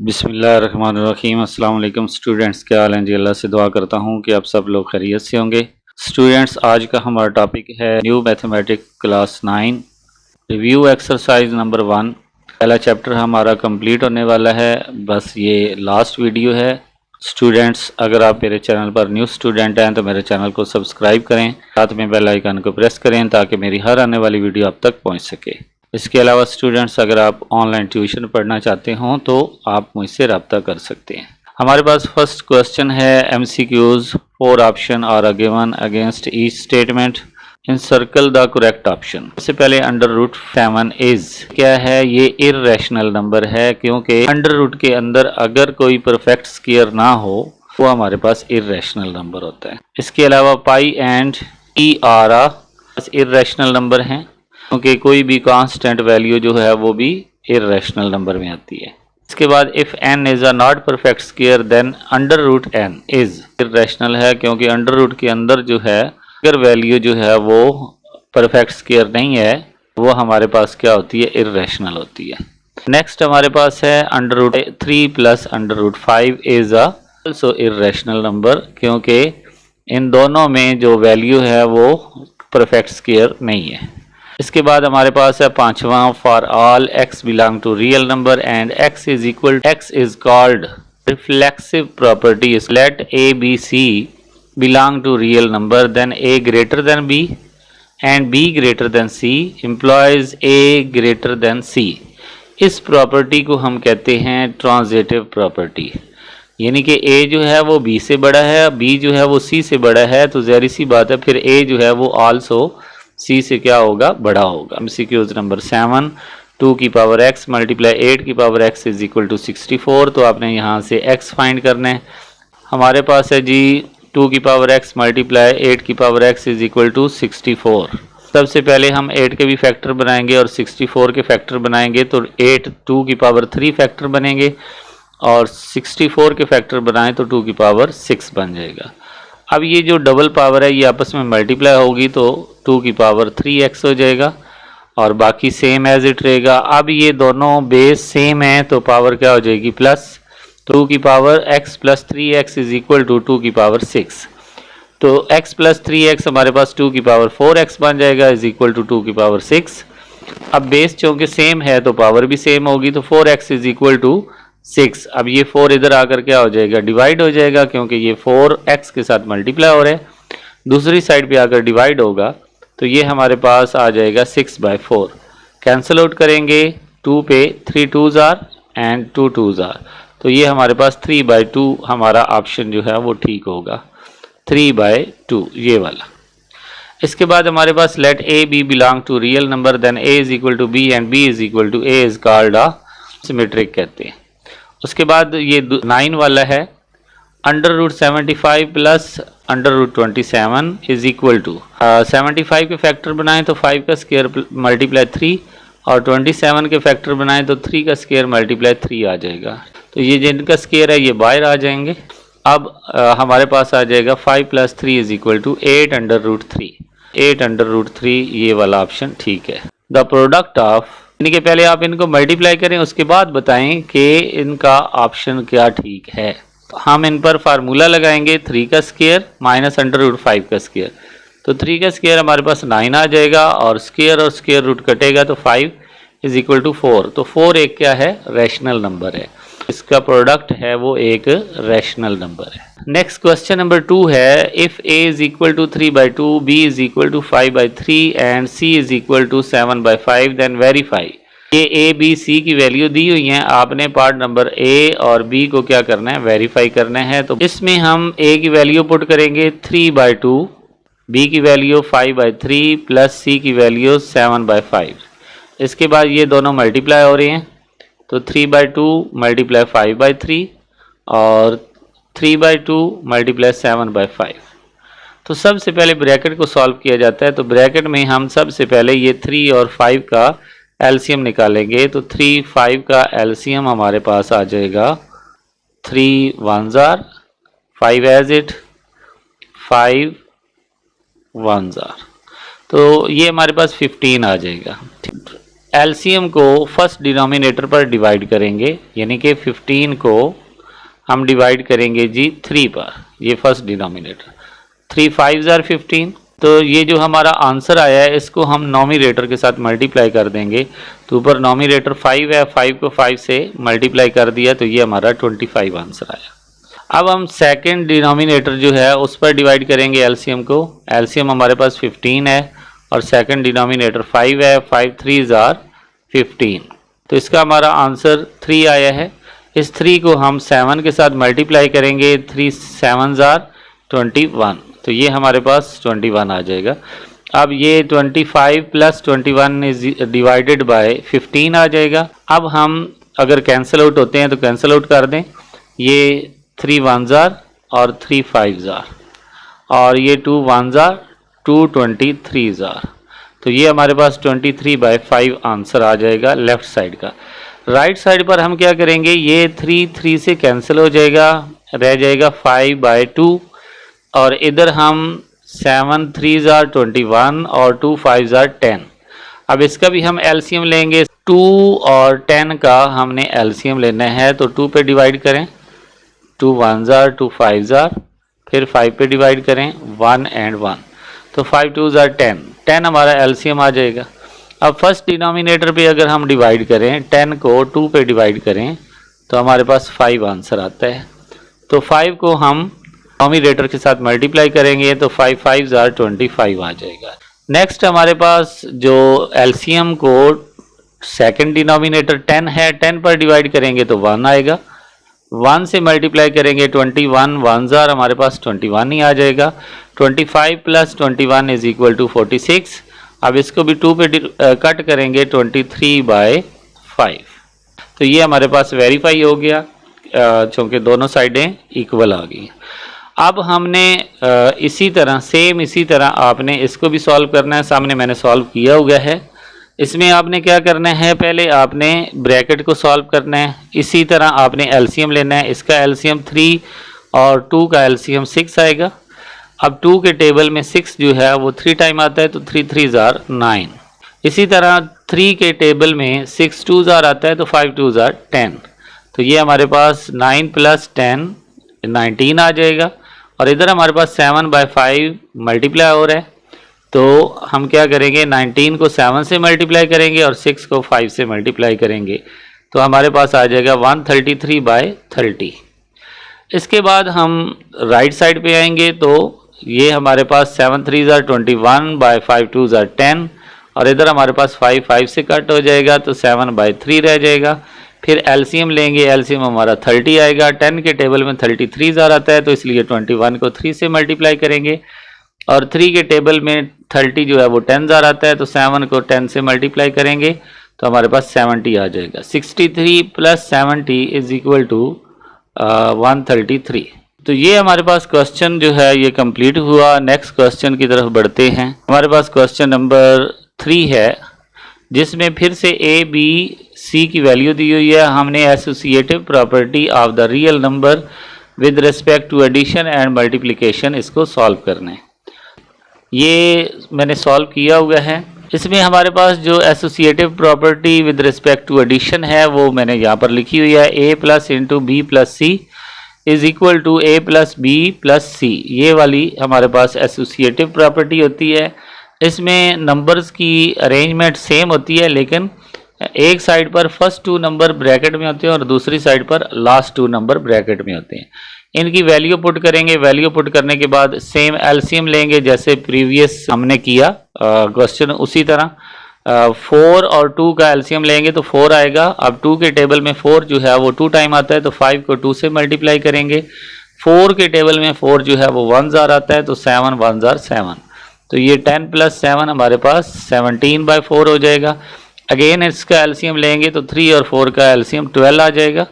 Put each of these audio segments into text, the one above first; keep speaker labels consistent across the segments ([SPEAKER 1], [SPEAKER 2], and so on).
[SPEAKER 1] बिस्मिल्लाहिर्रहमानिर्रहीम। अस्सलाम वालेकुम स्टूडेंट्स, क्या हाल हैं जी। अल्लाह से दुआ करता हूँ कि आप सब लोग खैरियत से होंगे। स्टूडेंट्स, आज का हमारा टॉपिक है new mathematics class 9 review exercise number 1। पहला चैप्टर हमारा कंप्लीट होने वाला है, बस ये लास्ट वीडियो है। स्टूडेंट्स, अगर आप मेरे चैनल पर न्यू स्टूडेंट हैं तो मेरे चैनल को सब्सक्राइब करें, साथ में बेल आइकन को प्रेस करें ताकि मेरी हर आने वाली वीडियो आप तक पहुँच सके। इसके अलावा स्टूडेंट्स, अगर आप ऑनलाइन ट्यूशन पढ़ना चाहते हों तो आप मुझसे रब्ता कर सकते हैं। हमारे पास फर्स्ट क्वेश्चन है MCQs। 4 option are given against each statement. Encircle the correct option. सबसे पहले √7 इज क्या है? ये इर्रेशनल नंबर है, क्योंकि अंडर रूट के अंदर अगर कोई परफेक्ट स्क्वायर ना हो वो हमारे पास इर्रेशनल नंबर होता है। इसके अलावा पाई एंड ER इर्रेशनल नंबर हैं, क्योंकि कोई भी कांस्टेंट वैल्यू जो है वो भी इर्रेशनल नंबर में आती है। इसके बाद if n is a not perfect square then √n is irrational है, क्योंकि अंडर रूट के अंदर जो है अगर वैल्यू जो है वो परफेक्ट स्क्वायर नहीं है वो हमारे पास क्या होती है? इर्रेशनल होती है। नेक्स्ट हमारे पास है √3 plus √5 is also irrational number, क्योंकि इन दोनों में जो वैल्यू है वो परफेक्ट स्क्वायर नहीं है। इसके बाद हमारे पास है पांचवा, for all x belong to real number and x is called reflexive property. Let ABC belong to real number then a greater than b and b greater than c implies a greater than c। इस property को हम कहते हैं transitive property, यानी कि a जो है वो b से बड़ा है, b जो है वो c से बड़ा है, तो ज़ाहिर सी बात है फिर a जो है वो आल्सो c से क्या होगा? बड़ा होगा। MCQs नंबर 7, 2 की पावर x मल्टीप्लाई 8 की power x is equal to 64। तो आपने यहाँ से x फाइंड करना है। हमारे पास है जी 2 की पावर x मल्टीप्लाई 8 की power x is equal to 64। सबसे पहले हम 8 के भी फैक्टर बनाएंगे और 64 के फैक्टर बनाएंगे, तो 8 2 की पावर 3 फैक्टर बनेंगे और 64 के फैक्टर बनाएं तो 2 की पावर 6 बन जाएगा। अब ये जो डबल पावर है ये आपस में मल्टीप्लाई होगी तो 2 की पावर 3x हो जाएगा और बाकी सेम एज इट रहेगा। अब ये दोनों बेस सेम है तो पावर क्या हो जाएगी? प्लस। 2 की power x plus 3x is equal to 2 की पावर 6। तो x प्लस 3x हमारे पास 2 की पावर 4x बन जाएगा इज इक्वल टू 2 की पावर 6। अब बेस चूँकि सेम है तो पावर भी सेम होगी, तो 4x इज इक्वल टू 6। अब ये 4 इधर आकर क्या हो जाएगा? डिवाइड हो जाएगा, क्योंकि ये 4x के साथ मल्टीप्लाई हो रहा है। दूसरी साइड पे आकर डिवाइड होगा तो ये हमारे पास आ जाएगा 6/4। कैंसिल आउट करेंगे 2 पे 3 2s are and 2 2s are, तो ये हमारे पास 3/2 हमारा ऑप्शन जो है वो ठीक होगा, 3/2 ये वाला। इसके बाद हमारे पास let A B belong to real number then a is equal to b and b is equal to a is called a symmetric कहते हैं। उसके बाद ये 9 वाला है √75 प्लस √27 इज इक्वल टू 75 के फैक्टर बनाएं तो 5 का स्क्वायर मल्टीप्लाई 3 और 27 के फैक्टर बनाएं तो 3 का स्क्वायर मल्टीप्लाई 3 आ जाएगा। तो ये जिनका स्क्वायर है ये बाहर आ जाएंगे। अब हमारे पास आ जाएगा 5 प्लस 3 इज इक्वल टू 8 √3। 8 √3 ये वाला ऑप्शन ठीक है। द प्रोडक्ट ऑफ, यानी कि पहले आप इनको मल्टीप्लाई करें उसके बाद बताएं कि इनका ऑप्शन क्या ठीक है। तो हम इन पर फार्मूला लगाएंगे 3 का स्क्वायर माइनस √5 का स्क्वायर, तो 3 का स्क्वायर हमारे पास 9 आ जाएगा और स्क्वायर रूट कटेगा तो 5 इज इक्वल टू 4। तो 4 एक क्या है? रैशनल नंबर है, इसका प्रोडक्ट है वो एक रैशनल नंबर है। नेक्स्ट क्वेश्चन नंबर 2 है if a is equal to 3/2, b is equal to 5/3 and c is equal to 7/5 then verify. ये a b c की वैल्यू दी हुई है, आपने पार्ट नंबर a और b को क्या करना है? वेरीफाई करना है। तो इसमें हम a की वैल्यू पुट करेंगे 3/2, b की वैल्यू 5/3 प्लस c की वैल्यू 7/5। इसके बाद ये दोनों मल्टीप्लाई हो रहे हैं तो 3/2 मल्टीप्लाई 5/3 और 3/2 मल्टीप्लाई 7/5। तो सबसे पहले ब्रैकेट को सॉल्व किया जाता है, तो ब्रैकेट में हम सबसे पहले ये 3 और 5 का एलसीएम निकालेंगे। तो 3 5 का एलसीएम हमारे पास आ जाएगा 3 1s are 5 as it 5 1s are, तो ये हमारे पास 15 आ जाएगा। एलसीएम को फर्स्ट डिनोमिनेटर पर डिवाइड करेंगे, यानी कि 15 को हम डिवाइड करेंगे जी 3 पर, ये फर्स्ट डिनोमिनेटर। 3 5 ज़ार 15, तो ये जो हमारा आंसर आया है इसको हम नोमिनेटर के साथ मल्टीप्लाई कर देंगे। तो ऊपर नोमिनेटर 5 है, 5 को 5 से मल्टीप्लाई कर दिया तो ये हमारा 25 आंसर आया। अब हम सेकंड डिनोमिनेटर जो है उस पर डिवाइड करेंगे एलसीएम को। एलसीएम हमारे पास 15 है और सेकंड डिनोमिनेटर 5 है, 5 3 ज़ार 15, तो इसका हमारा आंसर 3 आया है। इस 3 को हम 7 के साथ मल्टीप्लाई करेंगे, 3 7 ज़ार 21, तो ये हमारे पास 21 आ जाएगा। अब ये 25 प्लस 21 इज डिवाइडेड बाय 15 आ जाएगा। अब हम अगर कैंसिल आउट होते हैं तो कैंसिल आउट कर दें, ये 3 1 ज़ार और 3 5 ज़ार, और ये 2 1 ज़ार 2 23 ज़ार, तो ये हमारे पास 23/5 आंसर आ जाएगा लेफ़्ट साइड का। राइट साइड पर हम क्या करेंगे, ये 3 3 से कैंसिल हो जाएगा, रह जाएगा 5/2, और इधर हम 7 3 ज़ार 21 और 2 5 ज़ार 10। अब इसका भी हम एलसीएम लेंगे, 2 और 10 का हमने एलसीएम लेना है, तो 2 पे डिवाइड करें, 2 1 ज़ार 2 5 ज़ार, फिर 5 पे डिवाइड करें 1 and 1, तो 5 2 ज़ार 10, 10 हमारा एलसीएम आ जाएगा। अब फर्स्ट डिनोमिनेटर पे अगर हम डिवाइड करें, 10 को 2 पे डिवाइड करें तो हमारे पास 5 आंसर आता है। तो 5 को हम डिनोमिनेटर के साथ मल्टीप्लाई करेंगे तो 5 5 ज़ार 25 आ जाएगा। नेक्स्ट हमारे पास जो एलसीएम को सेकंड डिनोमिनेटर 10 है, 10 पर डिवाइड करेंगे तो 1 आएगा, 1 से मल्टीप्लाई करेंगे 21 1 ज़ार, हमारे पास 21 ही आ जाएगा। 25 प्लस 21 इज इक्वल टू 46। अब इसको भी 2 पे कट करेंगे 23/5, तो ये हमारे पास वेरीफाई हो गया, चूँकि दोनों साइडें इक्वल आ गई। अब हमने इसी तरह आपने इसको भी सॉल्व करना है। सामने मैंने सॉल्व किया हुआ है। इसमें आपने क्या करना है, पहले आपने ब्रैकेट को सॉल्व करना है, इसी तरह आपने एलसीएम लेना है। इसका एलसीएम 3 और 2 का एलसीएम 6 आएगा। अब 2 के टेबल में 6 जो है वो 3 टाइम आता है, तो 3 3 ज़ार 9। इसी तरह 3 के टेबल में 6 2 ज़ार आता है, तो 5 2 ज़ार 10, तो ये हमारे पास 9 प्लस 10 19 आ जाएगा। और इधर हमारे पास 7/5 मल्टीप्लाई हो रहा है, तो हम क्या करेंगे, 19 को 7 से मल्टीप्लाई करेंगे और 6 को 5 से मल्टीप्लाई करेंगे, तो हमारे पास आ जाएगा 133/30। इसके बाद हम राइट साइड पे आएंगे, तो ये हमारे पास 7 3 ज़ार 21 बाय 5 2 ज़ार 10, और इधर हमारे पास 5 5 से कट हो जाएगा, तो 7/3 रह जाएगा। फिर एलसीएम लेंगे, एलसीएम हमारा 30 आएगा। 10 के टेबल में 33 ज़ार आता है, तो इसलिए 21 को 3 से मल्टीप्लाई करेंगे, और 3 के टेबल में 30 जो है वो 10 ज़ार आता है, तो 7 को 10 से मल्टीप्लाई करेंगे तो हमारे पास 70 आ जाएगा। 63 प्लस 70 इज इक्वल टू 133। तो ये हमारे पास क्वेश्चन जो है ये कंप्लीट हुआ। नेक्स्ट क्वेश्चन की तरफ बढ़ते हैं। हमारे पास क्वेश्चन नंबर 3 है, जिसमें फिर से ए बी सी की वैल्यू दी हुई है। हमने associative property of the real number with respect to addition and multiplication इसको सॉल्व करना है। ये मैंने सॉल्व किया हुआ है। इसमें हमारे पास जो associative property with respect to addition है वो मैंने यहाँ पर लिखी हुई है, A plus into B plus C is equal to A plus B plus C. ये वाली हमारे पास एसोसिएटिव प्रॉपर्टी होती है। इसमें नंबर्स की अरेंजमेंट सेम होती है, लेकिन एक साइड पर फर्स्ट 2 नंबर ब्रैकेट में होते हैं और दूसरी साइड पर लास्ट 2 नंबर ब्रैकेट में होते हैं। इनकी वैल्यू पुट करेंगे, वैल्यू पुट करने के बाद सेम एलसीएम लेंगे जैसे प्रीवियस हमने किया क्वेश्चन, उसी तरह 4 और 2 का एलसीएम लेंगे तो 4 आएगा। अब 2 के टेबल में 4 जो है वो 2 टाइम आता है, तो 5 को 2 से मल्टीप्लाई करेंगे। 4 के टेबल में 4 जो है वो 1 ज़ार आता है, तो 7 1 ज़ार 7, तो ये 10 प्लस 7 हमारे पास 17/4 हो जाएगा। अगेन इसका एलसीएम लेंगे तो 3 और 4 का एलसीएम 12 आ जाएगा।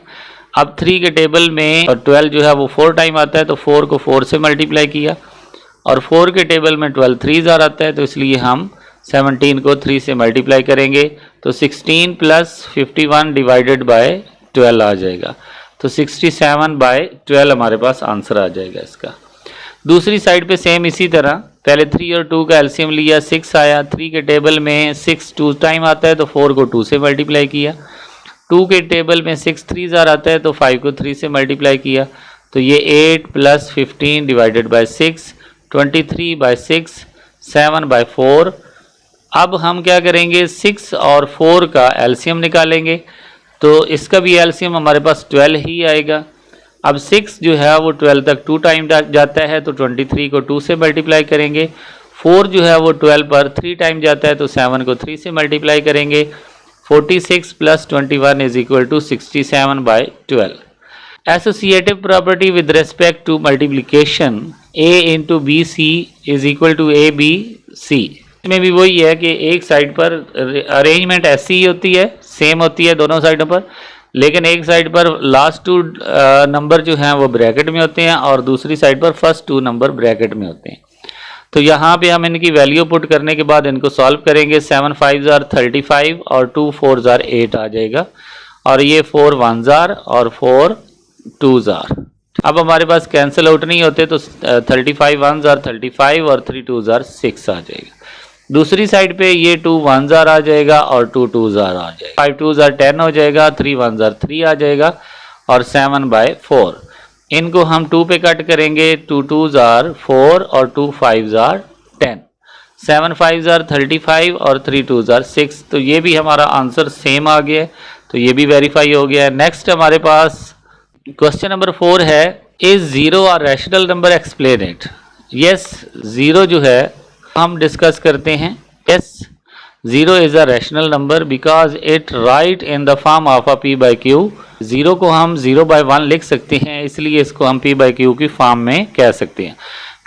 [SPEAKER 1] अब 3 के टेबल में 12 जो है वो 4 टाइम आता है, तो 4 को 4 से मल्टीप्लाई किया, और 4 के टेबल में 12 3 ज़ार आता है, तो इसलिए हम 17 को 3 से मल्टीप्लाई करेंगे, तो 16 प्लस 51 डिवाइडेड बाय 12 आ जाएगा, तो 67/12 हमारे पास आंसर आ जाएगा इसका। दूसरी साइड पे सेम इसी तरह पहले 3 और 2 का एलसीएम लिया, 6 आया। 3 के टेबल में 6 2 टाइम आता है तो 4 को 2 से मल्टीप्लाई किया। 2 के टेबल में 6 3 ज़ार आता है तो 5 को 3 से मल्टीप्लाई किया। तो ये 8 + 15 डिवाइडेड बाय 6, 23/6, 7/4। अब हम क्या करेंगे, 6 और 4 का एलसीएम निकालेंगे तो इसका भी एलसीएम हमारे पास 12 ही आएगा। अब 6 जो है वो 12 तक 2 टाइम जाता है तो 23 को 2 से मल्टीप्लाई करेंगे। 4 जो है वो 12 पर 3 टाइम जाता है तो 7 को 3 से मल्टीप्लाई करेंगे। 46 + 21 = 67/12। Associative property with respect to multiplication a × bc = abc। इसमें भी वही है कि एक साइड पर अरेंजमेंट ऐसी ही होती है, सेम होती है दोनों साइडों पर, लेकिन एक साइड पर लास्ट 2 नंबर जो हैं वो ब्रैकेट में होते हैं और दूसरी साइड पर फर्स्ट 2 नंबर ब्रैकेट में होते हैं। तो यहाँ पे हम इनकी वैल्यू पुट करने के बाद इनको सॉल्व करेंगे। 7 5 ज़ार 35 और 2 4 ज़ार 8 आ जाएगा, और ये 4 1 ज़ार और 4 2 ज़ार। अब हमारे पास कैंसिल आउट नहीं होते तो 35 1 ज़ार 35 और 3 2 ज़ार 6 आ जाएगा। दूसरी साइड पे ये 2 1 ज़ार आ जाएगा और 2 2 ज़ार आ जाएगा। 5 2 ज़ार 10 हो जाएगा, 3 1 ज़ार 3 आ जाएगा और 7/4। इनको हम 2 पे कट करेंगे, 2 2 ज़ार 4 और 2 5 ज़ार 10। 7 5 ज़ार 35 और 3 2 ज़ार 6। तो ये भी हमारा आंसर सेम आ गया है, तो ये भी वेरीफाई हो गया है। नेक्स्ट हमारे पास क्वेश्चन नंबर 4 है, is 0 a rational number, explain it. Yes, 0 जो है हम डिस्कस करते हैं। Yes, 0 is a rational number because it right in the form of a p/q। 0 को हम 0/1 लिख सकते हैं, इसलिए इसको हम p/q की फॉर्म में कह सकते हैं।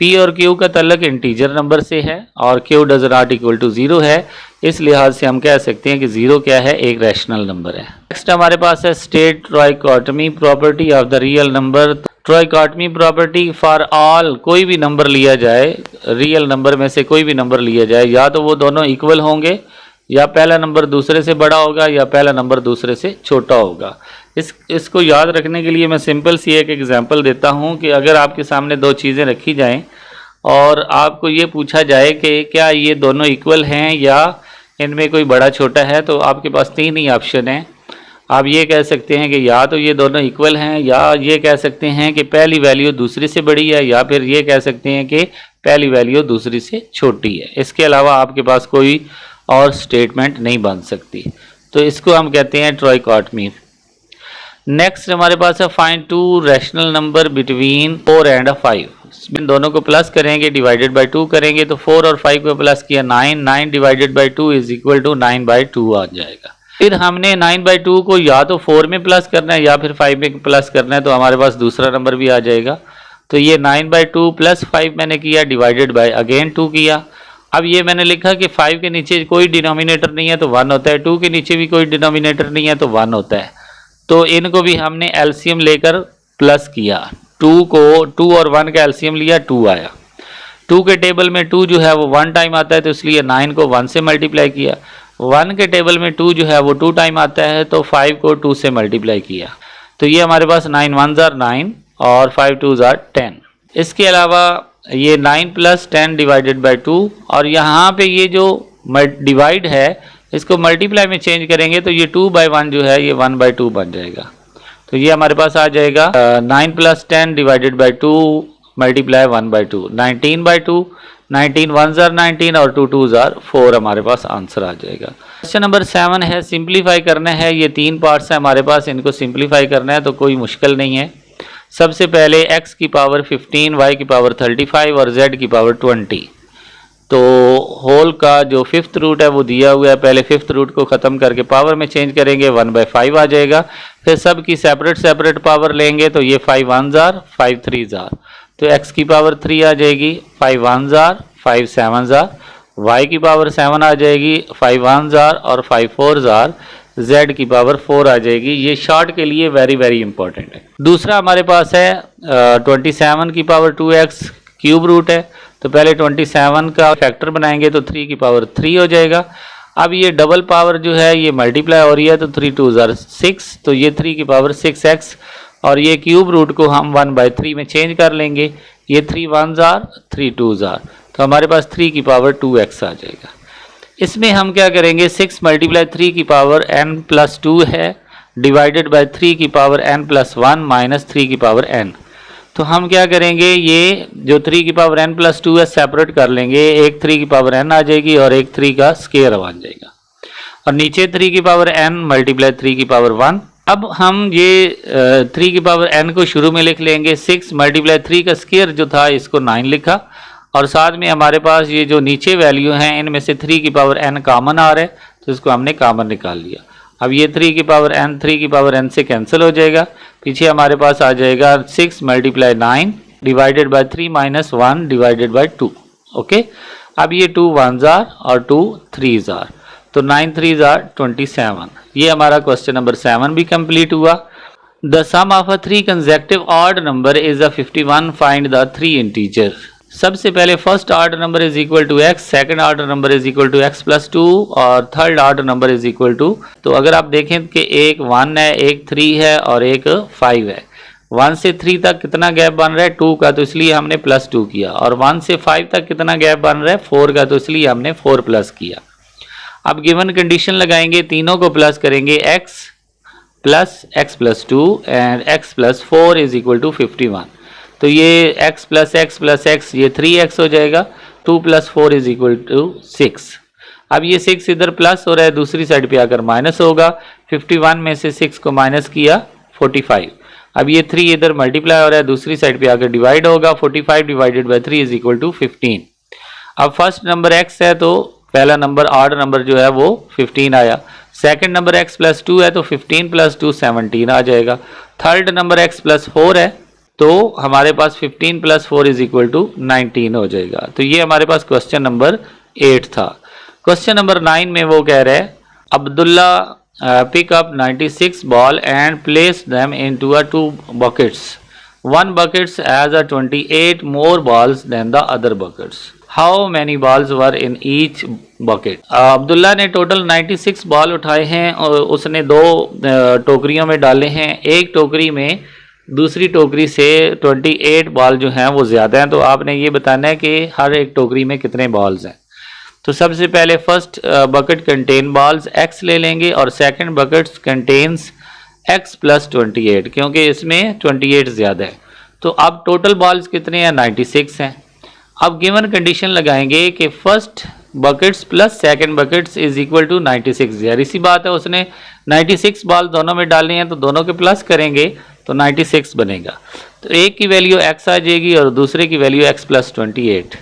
[SPEAKER 1] p और q का तल्लक इंटीजर नंबर से है और q does not equal to 0 है, इस लिहाज से हम कह सकते हैं कि 0 क्या है, एक रैशनल नंबर है। नेक्स्ट हमारे पास है state trichotomy property of the real number. Trichotomy property for all, कोई भी नंबर लिया जाए, रियल नंबर में से कोई भी नंबर लिया जाए, या तो वो दोनों इक्वल होंगे, या पहला नंबर दूसरे से बड़ा होगा, या पहला नंबर दूसरे से छोटा होगा। इसको याद रखने के लिए मैं सिंपल सी एक एग्जांपल देता हूँ कि अगर आपके सामने दो चीज़ें रखी जाएं और आपको ये पूछा जाए कि क्या ये दोनों इक्वल हैं या इनमें कोई बड़ा छोटा है, तो आपके पास 3 ही ऑप्शन हैं। आप ये कह सकते हैं कि या तो ये दोनों इक्वल हैं, या ये कह सकते हैं कि पहली वैल्यू दूसरी से बड़ी है, या फिर ये कह सकते हैं कि पहली वैल्यू दूसरी से छोटी है। इसके अलावा आपके पास कोई और स्टेटमेंट नहीं बन सकती, तो इसको हम कहते हैं ट्राइकोटमी। नेक्स्ट हमारे पास है find 2 rational number between 4 and 5। इन दोनों को प्लस करेंगे, डिवाइडेड बाय 2 करेंगे तो 4 और 5 को प्लस किया 9, 9 डिवाइडेड बाय 2 = 9/2 आ जाएगा। फिर हमने 9/2 को या तो 4 में प्लस करना है या फिर 5 में प्लस करना है, तो हमारे पास दूसरा नंबर भी आ जाएगा। तो ये 9/2 + 5 मैंने किया, डिवाइडेड बाय अगेन 2 किया। अब ये मैंने लिखा कि 5 के नीचे कोई डिनोमिनेटर नहीं है तो 1 होता है, 2 के नीचे भी कोई डिनोमिनेटर नहीं है तो 1 होता है। तो इनको भी हमने एलसीएम लेकर प्लस किया। 2 और 1 का एलसीएम लिया, 2 आया। 2 के टेबल में 2 जो है वो 1 टाइम आता है, तो इसलिए 9 को 1 से मल्टीप्लाई किया। 1 के टेबल में 2 जो है वो 2 टाइम आता है, तो 5 को 2 से मल्टीप्लाई किया। तो ये हमारे पास 9 1 ज़ार 9 और 5 2 ज़ार 10। इसके अलावा ये 9 + 10 डिवाइडेड बाय 2, और यहाँ पे ये जो डिवाइड है इसको मल्टीप्लाई में चेंज करेंगे तो ये 2/1 जो है ये 1/2 बन जाएगा। तो ये हमारे पास आ जाएगा 9 + 10 डिवाइडेड बाय 2 मल्टीप्लाई 1/2, 19/2। 19 1 ज़ार 19 और 2 2 ज़ार 4 हमारे पास आंसर आ जाएगा। क्वेश्चन नंबर 7 है, सिंप्लीफाई करना है। ये 3 पार्ट्स हैं हमारे पास, इनको सिंप्लीफाई करना है तो कोई मुश्किल नहीं है। सबसे पहले x की पावर 15, y की पावर 35 और z की पावर 20। तो होल का जो 5th रूट है वो दिया हुआ है, पहले 5th रूट को ख़त्म करके पावर में चेंज करेंगे, 1/5 आ जाएगा। फिर सब की सेपरेट पावर लेंगे तो ये 5 1 ज़ार 5 3 ज़ार, तो x की पावर 3 आ जाएगी, 5 1 ज़ार 5 7 ज़ार, y की पावर 7 आ जाएगी, 5 1 ज़ार और 5 4 ज़ार, z की पावर 4 आ जाएगी। ये शॉर्ट के लिए वेरी इंपॉर्टेंट है। दूसरा हमारे पास है 27 की पावर 2x क्यूब रूट है, तो पहले 27 का फैक्टर बनाएंगे तो 3 की पावर 3 हो जाएगा। अब ये डबल पावर जो है ये मल्टीप्लाई हो रही है तो 3 2 ज़ार 6, तो ये 3 की पावर 6x, और ये क्यूब रूट को हम 1/3 में चेंज कर लेंगे। ये 3 1s आर 3 2s आर, तो हमारे पास 3 की पावर 2x आ जाएगा। इसमें हम क्या करेंगे, 6 मल्टीप्लाई 3 की पावर n प्लस 2 है डिवाइडेड बाय 3 की पावर n प्लस 1 माइनस 3 की पावर n। तो हम क्या करेंगे, ये जो 3 की पावर n प्लस 2 है सेपरेट कर लेंगे, एक 3 की पावर n आ जाएगी और एक 3 का स्केयर बन जाएगा, और नीचे 3 की पावर n मल्टीप्लाई 3 की पावर 1। अब हम ये 3 की पावर n को शुरू में लिख लेंगे, 6 मल्टीप्लाई 3 का स्केयर जो था इसको 9 लिखा, और साथ में हमारे पास ये जो नीचे वैल्यू हैं इनमें से 3 की पावर n कॉमन आ रहा है, तो इसको हमने कॉमन निकाल लिया। अब ये 3 की पावर n 3 की पावर n से कैंसिल हो जाएगा, पीछे हमारे पास आ जाएगा 6 multiply 9 divided by 3 minus 1 divided by 2। Okay, अब ये 2 1s आर और 2 3s आर, तो 9 3s आर 27। ये हमारा क्वेश्चन नंबर 7 भी कंप्लीट हुआ। The sum of a 3 consecutive odd number is a 51, find the 3 integer. सबसे पहले first order number is equal to x, second order number is equal to x plus 2 और third order number is equal to, तो अगर आप देखें कि एक 1 है, एक 3 है और एक 5 है। 1 से 3 तक कितना गैप बन रहा है 2 का, तो इसलिए हमने प्लस 2 किया, और 1 से 5 तक कितना गैप बन रहा है 4 का, तो इसलिए हमने 4 प्लस किया। अब गिवन कंडीशन लगाएंगे, तीनों को प्लस करेंगे, x plus 2 and x plus 4 is equal to 51। तो ये x प्लस x ये 3x हो जाएगा, 2 प्लस 4 इज इक्वल टू 6। अब ये 6 इधर प्लस हो रहा है, दूसरी साइड पे आकर माइनस होगा, 51 में से 6 को माइनस किया 45। अब ये 3 इधर मल्टीप्लाई हो रहा है, दूसरी साइड पे आकर डिवाइड होगा, 45 divided by 3 is equal to 15। अब फर्स्ट नंबर x है तो पहला नंबर ऑड नंबर जो है वो 15 आया, सेकंड नंबर x प्लस 2 है तो 15 प्लस 2 17 आ जाएगा, थर्ड नंबर x प्लस 4 है तो हमारे पास 15 प्लस 4 इज इक्वल टू 19 हो जाएगा। तो ये हमारे पास क्वेश्चन नंबर 8 था। क्वेश्चन नंबर 9 में वो कह रहे हैं, Abdullah pick up 96 ball and place them into a 2 buckets. One buckets has a 28 more balls than the other buckets. How many balls were in each bucket? Abdullah ने टोटल 96 बॉल उठाए हैं और उसने 2 टोकरियों में डाले हैं, एक टोकरी में दूसरी टोकरी से 28 बॉल जो हैं वो ज़्यादा हैं, तो आपने ये बताना है कि हर एक टोकरी में कितने बॉल्स हैं। तो सबसे पहले first bucket contain balls x ले लेंगे और second bucket contains x plus 28, क्योंकि इसमें 28 ज़्यादा है। तो अब टोटल बॉल्स कितने हैं 96 हैं। अब गिवन कंडीशन लगाएंगे कि first buckets plus second buckets is equal to 96। यार इसी बात है, उसने 96 बॉल दोनों में डालनी है तो दोनों के प्लस करेंगे तो 96 बनेगा। तो एक की वैल्यू x आ जाएगी और दूसरे की वैल्यू x प्लस 28।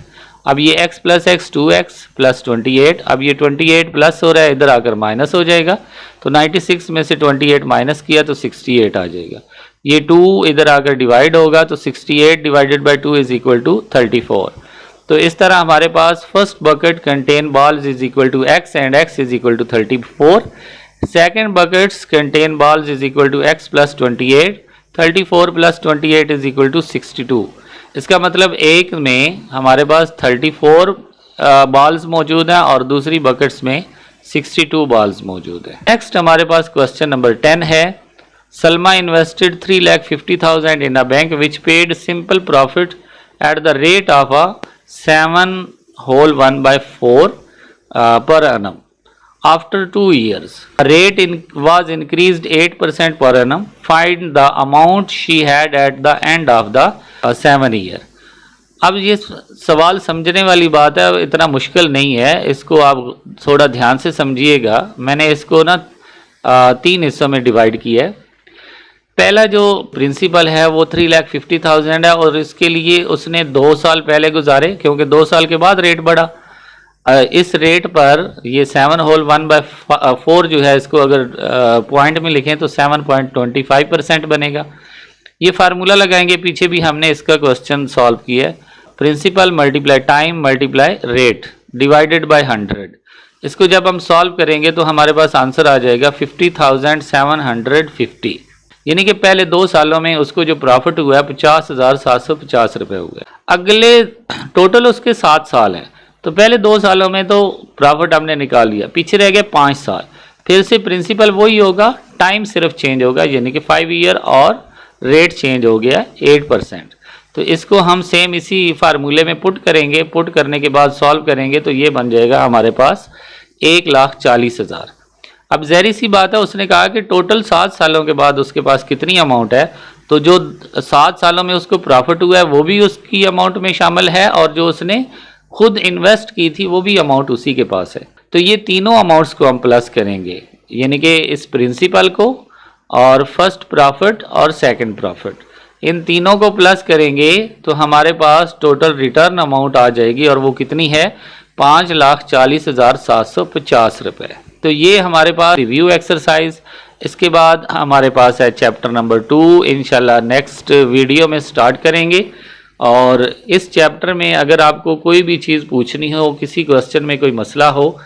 [SPEAKER 1] अब ये x plus x 2x plus 28, अब ये 28 प्लस हो रहा है, इधर आकर माइनस हो जाएगा, तो 96 में से 28 माइनस किया तो 68 आ जाएगा। ये 2 इधर आकर डिवाइड होगा तो 68 divided by 2 is equal to 34। तो इस तरह हमारे पास first bucket contain balls is equal to x and x is equal to 34, second buckets contain balls is equal to x plus 28, 34 plus 28 is equal to 62। इसका मतलब एक में हमारे पास 34 बॉल्स मौजूद हैं और दूसरी बकेट्स में 62 बॉल्स मौजूद हैं। नेक्स्ट हमारे पास क्वेश्चन नंबर 10 है, Salma invested 3,50,000 in a bank which paid simple profit at the rate of a 7 whole 1/4 per annum. After 2 years, rate was increased 8% per annum. Find the amount she had at the end of the 7 year. अब ये सवाल समझने वाली बात है, इतना मुश्किल नहीं है, इसको आप थोड़ा ध्यान से समझिएगा। मैंने इसको ना 3 हिस्सों में डिवाइड किया है। पहला जो प्रिंसिपल है वो 3,50,000 है और इसके लिए उसने 2 साल पहले गुजारे, क्योंकि 2 साल के बाद रेट बढ़ा। इस रेट पर ये 7 whole 1/4 जो है, इसको अगर पॉइंट में लिखें तो 7.25% बनेगा। ये फार्मूला लगाएंगे, पीछे भी हमने इसका क्वेश्चन सॉल्व किया है। Principal multiply time multiply rate divided by 100। इसको जब हम सॉल्व करेंगे तो हमारे पास आंसर आ जाएगा 50,750, यानी कि पहले 2 सालों में उसको जो प्रॉफिट हुआ है 50,750 रुपये हुए। अगले टोटल उसके 7 साल हैं, तो पहले 2 सालों में तो प्रॉफिट हमने निकाल लिया, पीछे रह गए 5 साल। फिर से प्रिंसिपल वही होगा, टाइम सिर्फ चेंज होगा, यानी कि 5 ईयर और रेट चेंज हो गया 8%। तो इसको हम सेम इसी फार्मूले में पुट करेंगे, पुट करने के बाद सॉल्व करेंगे तो ये बन जाएगा हमारे पास 1,40,000। अब ज़ाहिर सी बात है, उसने कहा कि टोटल 7 सालों के बाद उसके पास कितनी अमाउंट है, तो जो 7 सालों में उसको प्रॉफिट हुआ है वो भी उसकी अमाउंट में शामिल है और जो उसने खुद इन्वेस्ट की थी वो भी अमाउंट उसी के पास है। तो ये तीनों अमाउंट्स को हम प्लस करेंगे, यानी कि इस प्रिंसिपल को और फर्स्ट प्रॉफिट और सेकंड प्रॉफिट, इन तीनों को प्लस करेंगे तो हमारे पास टोटल रिटर्न अमाउंट आ जाएगी और वो कितनी है, 5,40,750 रुपये। तो ये हमारे पास रिव्यू एक्सरसाइज। इसके बाद हमारे पास है चैप्टर नंबर 2, इंशाल्लाह नेक्स्ट वीडियो में स्टार्ट करेंगे। और इस चैप्टर में अगर आपको कोई भी चीज़ पूछनी हो, किसी क्वेश्चन में कोई मसला हो,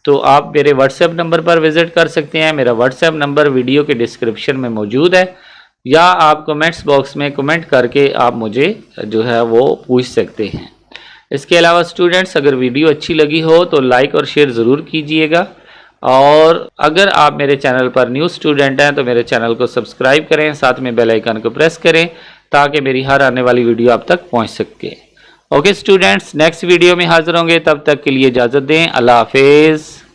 [SPEAKER 1] तो आप मेरे व्हाट्सएप नंबर पर विज़िट कर सकते हैं। मेरा व्हाट्सएप नंबर वीडियो के डिस्क्रिप्शन में मौजूद है, या आप कमेंट्स बॉक्स में कमेंट करके आप मुझे जो है वो पूछ सकते हैं। इसके अलावा स्टूडेंट्स, अगर वीडियो अच्छी लगी हो तो लाइक और शेयर ज़रूर कीजिएगा, और अगर आप मेरे चैनल पर न्यू स्टूडेंट हैं तो मेरे चैनल को सब्सक्राइब करें, साथ में बेल आइकन को प्रेस करें ताकि मेरी हर आने वाली वीडियो आप तक पहुंच सके। ओके स्टूडेंट्स, नेक्स्ट वीडियो में हाजिर होंगे, तब तक के लिए इजाज़त दें। अल्लाह हाफिज़।